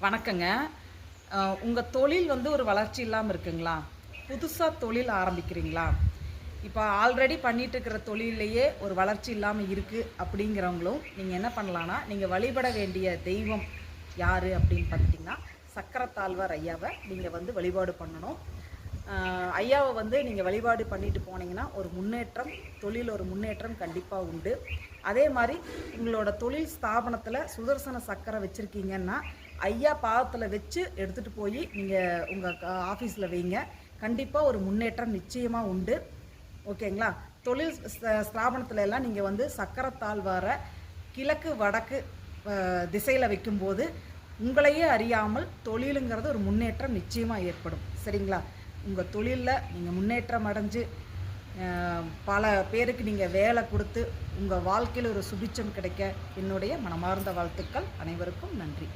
வணக்கங்க. உங்க தொழில் வந்து ஒரு வளர்ச்சி இல்லாம இருக்குங்களா? புதுசா தொழில் ஆரம்பிக்கிறீங்களா? இப்ப ஆல்ரெடி பண்ணிட்டு இருக்கிற தொழில்லயே ஒரு வளர்ச்சி இல்லாம இருக்கு அப்படிங்கிறவங்களும், நீங்க என்ன பண்ணலான்னா, நீங்க வழிபட வேண்டிய தெய்வம் யாரு அப்படின்னு பார்த்துட்டீங்கன்னா, சக்கரத்தாழ்வார் ஐயாவ நீங்க வந்து வழிபாடு பண்ணணும். ஐயாவ வந்து நீங்க வழிபாடு பண்ணிட்டு போனீங்கன்னா, ஒரு முன்னேற்றம், தொழில் ஒரு முன்னேற்றம் கண்டிப்பா உண்டு. அதே மாரி உங்களோட தொழில் ஸ்தாபனத்தில சுதர்சன சக்கரம் வச்சிருக்கீங்கன்னா, ஐயா பாதத்தில வச்சு எடுத்துட்டு போயி நீங்க உங்க ஆஃபீஸ்ல வைங்க. கண்டிப்பா ஒரு முன்னேற்றம் நிச்சயமா உண்டு. ஓகேங்களா? தொழில் ஸ்தாபனத்தில எல்லாம் நீங்க வந்து சக்கரத்தாழ்வார கிழக்கு, வடக்கு திசையில வைக்கும்போது, உங்களையே அறியாமல் தொழிலுங்கிறது ஒரு முன்னேற்றம் நிச்சயமா ஏற்படும். சரிங்களா? உங்க தொழில்ல நீங்க முன்னேற்றம் அடைஞ்சு, பல பேருக்கு நீங்க வேலை குடுத்து, உங்க வாழ்க்கையில ஒரு சுபிட்சம் கிடைக்க என்னுடைய மனமார்ந்த வாழ்த்துக்கள். அனைவருக்கும் நன்றி.